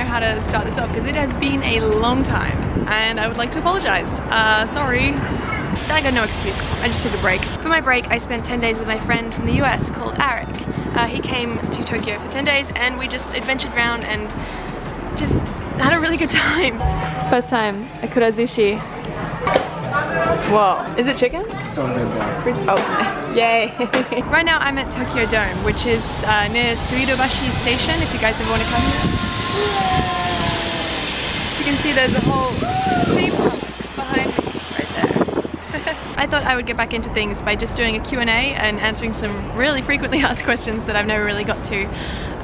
How to start this off because it has been a long time and I would like to apologize. Sorry. I got no excuse. I just took a break. For my break, I spent 10 days with my friend from the US called Eric. He came to Tokyo for 10 days and we just adventured around and just had a really good time. First time, akurazushi. Whoa. Is it chicken? Oh, yay. Right now I'm at Tokyo Dome, which is near Suidobashi Station, if you guys ever want to come here. You can see there's a whole theme park behind me right there. I thought I would get back into things by just doing a Q&A and answering some really frequently asked questions that I've never really got to.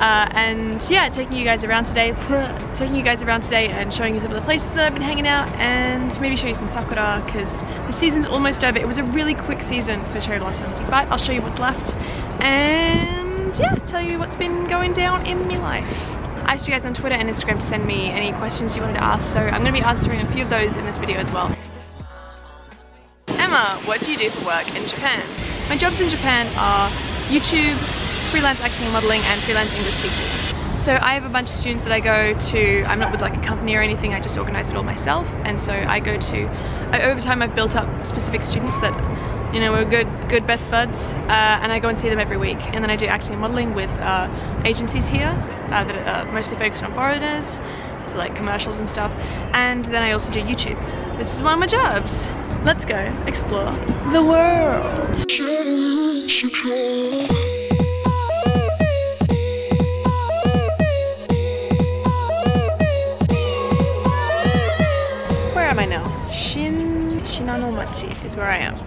And yeah, taking you guys around today and showing you some of the places that I've been hanging out and maybe show you some sakura because the season's almost over. It was a really quick season for cherry blossoms, but I'll show you what's left and yeah, tell you what's been going down in my life. I asked you guys on Twitter and Instagram to send me any questions you wanted to ask, so I'm going to be answering a few of those in this video as well. Emma, what do you do for work in Japan? My jobs in Japan are YouTube, freelance acting and modeling, and freelance English teaching. So I have a bunch of students that I go to. I'm not with like a company or anything, I just organize it all myself, and so I go to, over time I've built up specific students that, you know, we're good best buds, and I go and see them every week. And then I do acting and modeling with agencies here that are mostly focused on foreigners, for like commercials and stuff. And then I also do YouTube. This is one of my jobs. Let's go explore the world. Where am I now? Shinano-machi is where I am.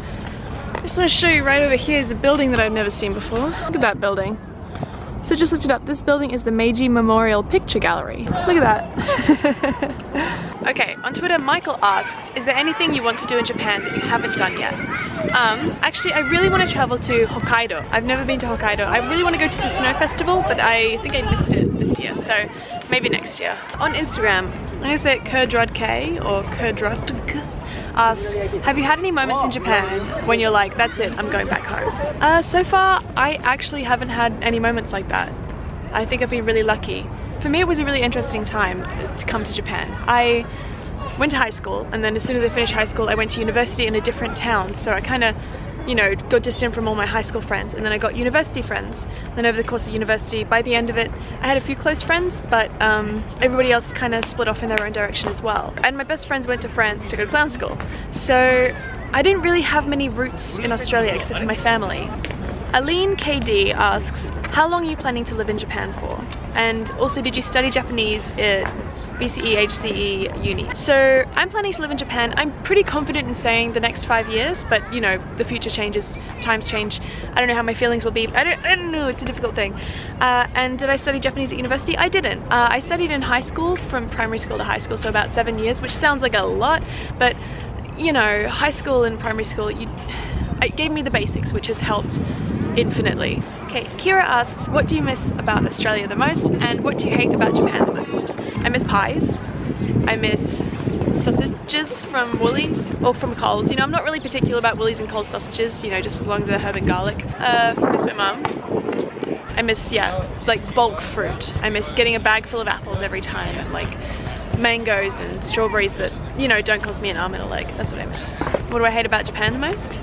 I just want to show you right over here is a building that I've never seen before. Look at that building. So just looked it up. This building is the Meiji Memorial Picture Gallery. Look at that. Okay, on Twitter, Michael asks, is there anything you want to do in Japan that you haven't done yet? Actually, I really want to travel to Hokkaido. I've never been to Hokkaido. I really want to go to the snow festival, but I think I missed it this year, so maybe next year. On Instagram, I'm going to say Kurdrodk or Kurdrodk asked, have you had any moments in Japan when you're like, that's it, I'm going back home? So far, I actually haven't had any moments like that. I think I've been really lucky. For me, it was a really interesting time to come to Japan. I went to high school, and then as soon as I finished high school, I went to university in a different town, so I kind of, you know, got distant from all my high school friends, and then I got university friends. Then over the course of university, by the end of it, I had a few close friends, but everybody else kind of split off in their own direction as well. And my best friends went to France to go to clown school. So I didn't really have many roots in Australia except for my family. Aline KD asks, how long are you planning to live in Japan for? And also, did you study Japanese at BCE, HCE, uni? So I'm planning to live in Japan. I'm pretty confident in saying the next 5 years, but you know, the future changes, times change. I don't know how my feelings will be. I don't know, it's a difficult thing. And did I study Japanese at university? I didn't. I studied in high school, from primary school to high school, so about 7 years, which sounds like a lot, but you know, high school and primary school, it gave me the basics, which has helped infinitely. Okay, Kira asks, what do you miss about Australia the most, and what do you hate about Japan the most? I miss pies. I miss sausages from Woolies, or from Coles. You know, I'm not really particular about Woolies and Coles sausages, you know, just as long as they're herb and garlic. I miss my mum. I miss, yeah, like bulk fruit. I miss getting a bag full of apples every time, and like mangoes and strawberries that, you know, don't cost me an arm and a leg. That's what I miss. What do I hate about Japan the most?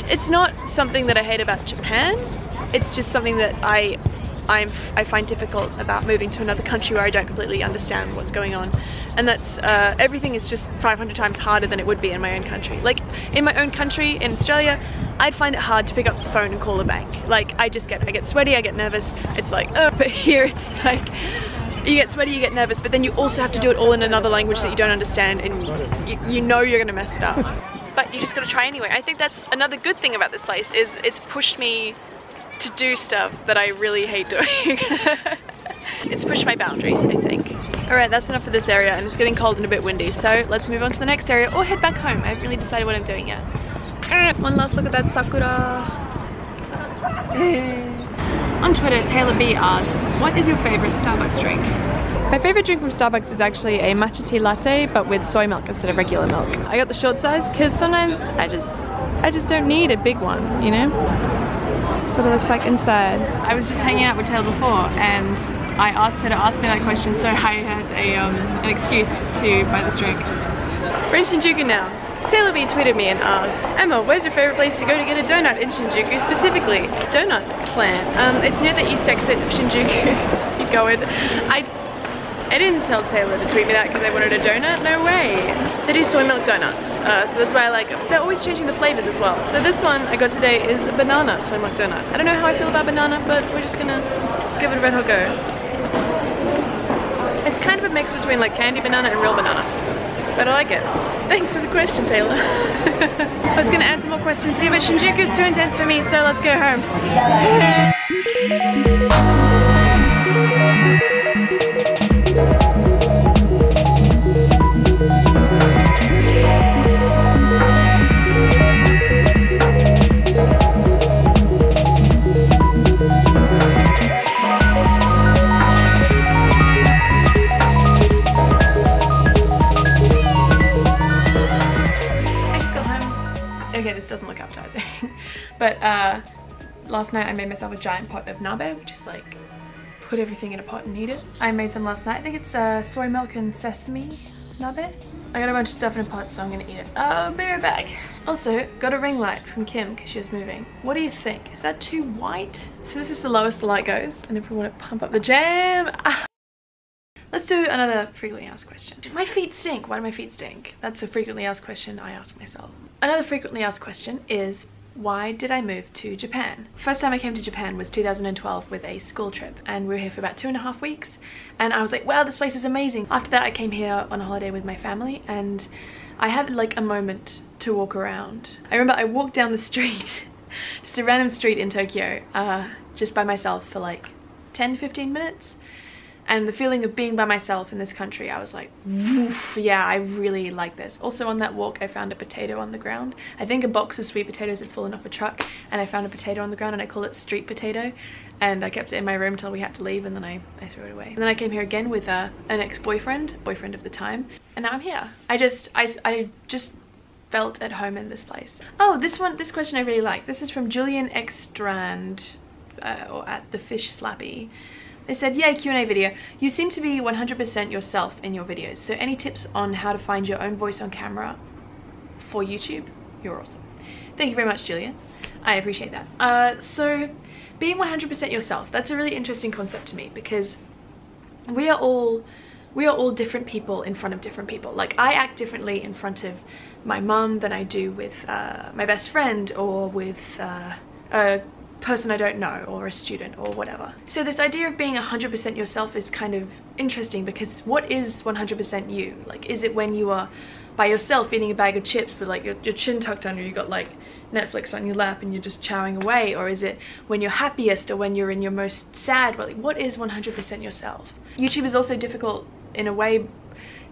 It's not something that I hate about Japan. It's just something that I find difficult about moving to another country where I don't completely understand what's going on. And that's, everything is just 500 times harder than it would be in my own country. Like, in my own country, in Australia, I'd find it hard to pick up the phone and call a bank. Like, I get sweaty, I get nervous. It's like, oh, but here it's like, you get sweaty, you get nervous, but then you also have to do it all in another language that you don't understand, and you know you're gonna mess it up. But you just gotta try anyway. I think that's another good thing about this place, is it's pushed me to do stuff that I really hate doing. It's pushed my boundaries, I think. Alright, that's enough for this area, and it's getting cold and a bit windy, so let's move on to the next area or head back home. I haven't really decided what I'm doing yet. One last look at that sakura. On Twitter, Taylor B asks, what is your favorite Starbucks drink? My favorite drink from Starbucks is actually a matcha tea latte, but with soy milk instead of regular milk. I got the short size because sometimes I just don't need a big one, you know? That's what it looks like inside. I was just hanging out with Taylor before and I asked her to ask me that question, so I had an excuse to buy this drink. We're in Shinjuku now. Taylor B tweeted me and asked, Emma, where's your favorite place to go to get a donut in Shinjuku, specifically donut plant? It's near the east exit of Shinjuku. Keep going. I didn't tell Taylor to tweet me that because I wanted a donut. No way. They do soy milk donuts, so that's why I like them. They're always changing the flavors as well. So this one I got today is a banana soy milk donut. I don't know how I feel about banana, but we're just gonna give it a red hot go. It's kind of a mix between like candy banana and real banana, but I like it. Thanks for the question, Taylor. I was gonna add some more questions here, but Shinjuku's too intense for me, so let's go home. Okay, this doesn't look appetizing, but last night I made myself a giant pot of nabe, which is like put everything in a pot and eat it. I made some last night. I think it's soy milk and sesame nabe. I got a bunch of stuff in a pot, so I'm gonna eat it. I'll be right back. Also, got a ring light from Kim because she was moving. What do you think? Is that too white? So this is the lowest the light goes, and if we want to pump up the jam, let's do another frequently asked question. My feet stink. Why do my feet stink? That's a frequently asked question I ask myself. Another frequently asked question is, why did I move to Japan? First time I came to Japan was 2012 with a school trip, and we were here for about 2.5 weeks, and I was like, wow, this place is amazing. After that I came here on a holiday with my family, and I had like a moment to walk around. I remember I walked down the street, just a random street in Tokyo, just by myself for like 10 to 15 minutes. And the feeling of being by myself in this country, I was like, woof, yeah, I really like this. Also on that walk, I found a potato on the ground. I think a box of sweet potatoes had fallen off a truck, and I found a potato on the ground, and I call it street potato. And I kept it in my room till we had to leave, and then I threw it away. And then I came here again with an ex-boyfriend of the time, and now I'm here. I just felt at home in this place. Oh, this question I really like. This is from Julian X Strand, or at the Fish Slappy. They said, yay, Q&A video. You seem to be 100% yourself in your videos. So any tips on how to find your own voice on camera for YouTube? You're awesome. Thank you very much, Julia. I appreciate that. So being 100% yourself, that's a really interesting concept to me, because we are all different people in front of different people. Like, I act differently in front of my mum than I do with my best friend, or with a person I don't know, or a student, or whatever. So this idea of being 100% yourself is kind of interesting, because what is 100% you? Like, is it when you are by yourself eating a bag of chips with like your chin tucked under, you got like Netflix on your lap and you're just chowing away? Or is it when you're happiest, or when you're in your most sad? Like, what is 100% yourself? YouTube is also difficult in a way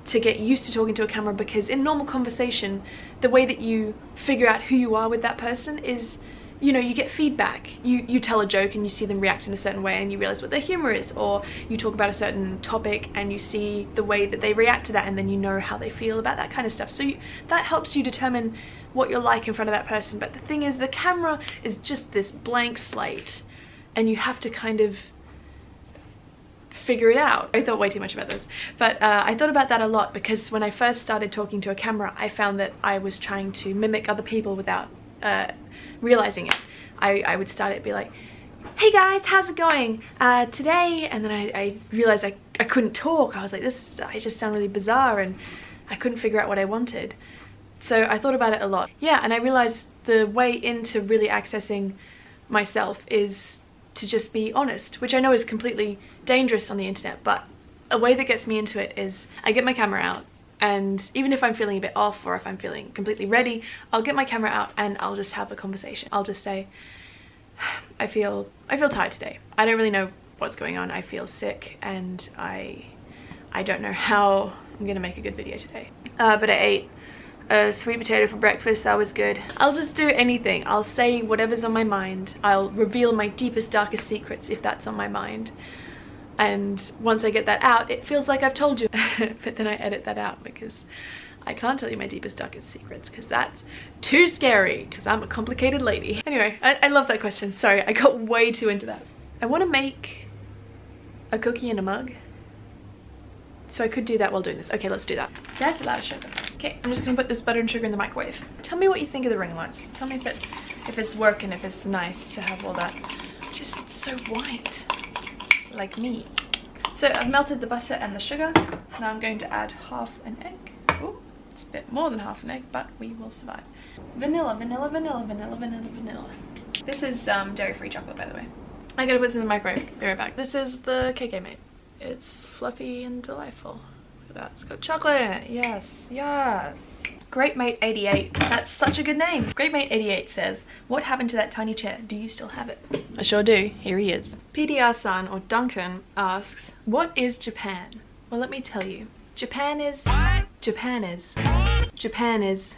to get used to talking to a camera, because in normal conversation, the way that you figure out who you are with that person is, you know, you get feedback. You tell a joke and you see them react in a certain way, and you realize what their humor is, or you talk about a certain topic and you see the way that they react to that, and then you know how they feel about that kind of stuff. So that helps you determine what you're like in front of that person. But the thing is, the camera is just this blank slate, and you have to kind of figure it out. I thought way too much about this, but I thought about that a lot, because when I first started talking to a camera, I found that I was trying to mimic other people without realizing it. I would start it, be like, hey guys, how's it going today? And then I realized I couldn't talk. I was like, I just sound really bizarre, and I couldn't figure out what I wanted. So I thought about it a lot. Yeah, and I realized the way into really accessing myself is to just be honest, which I know is completely dangerous on the internet, but a way that gets me into it is I get my camera out, and even if I'm feeling a bit off, or if I'm feeling completely ready, I'll get my camera out and I'll just have a conversation. I'll just say, I feel tired today. I don't really know what's going on. I feel sick, and I don't know how I'm gonna make a good video today. But I ate a sweet potato for breakfast. That was good. I'll just do anything. I'll say whatever's on my mind. I'll reveal my deepest, darkest secrets if that's on my mind. And once I get that out, it feels like I've told you. But then I edit that out because I can't tell you my deepest, darkest secrets because that's too scary because I'm a complicated lady. Anyway, I love that question. Sorry, I got way too into that. I want to make a cookie in a mug. So I could do that while doing this. Okay, let's do that. That's a lot of sugar. Okay, I'm just gonna put this butter and sugar in the microwave. Tell me what you think of the ring lights. Tell me if it's working, if it's nice to have all that. Just, it's so white, like me. So I've melted the butter and the sugar. Now I'm going to add half an egg. Oh, it's a bit more than half an egg, but we will survive. Vanilla, vanilla, vanilla, vanilla, vanilla, vanilla. This is dairy-free chocolate, by the way. I gotta put this in the microwave. Be right back. This is the cake I made. It's fluffy and delightful. Look at that. It's got chocolate in it. Yes, yes. Great Mate 88. That's such a good name. Great Mate 88 says, "What happened to that tiny chair? Do you still have it?" I sure do. Here he is. PDR-san, or Duncan, asks, "What is Japan?" Well, let me tell you. Japan is... Japan is... Japan is...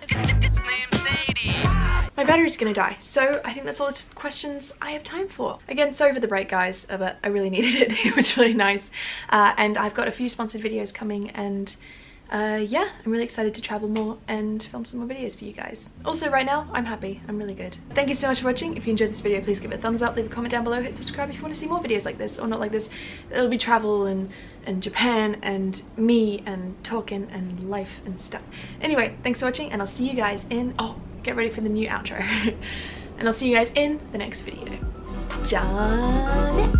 My battery's gonna die, so I think that's all the questions I have time for. Again, sorry for the break, guys, but I really needed it. It was really nice. And I've got a few sponsored videos coming, and yeah, I'm really excited to travel more and film some more videos for you guys. Also, right now, I'm happy. I'm really good. Thank you so much for watching. If you enjoyed this video, please give it a thumbs up, leave a comment down below, hit subscribe if you want to see more videos like this, or not like this. It'll be travel and Japan and me and talking and life and stuff. Anyway, thanks for watching, and I'll see you guys in... Oh, get ready for the new outro. And I'll see you guys in the next video. Johnny.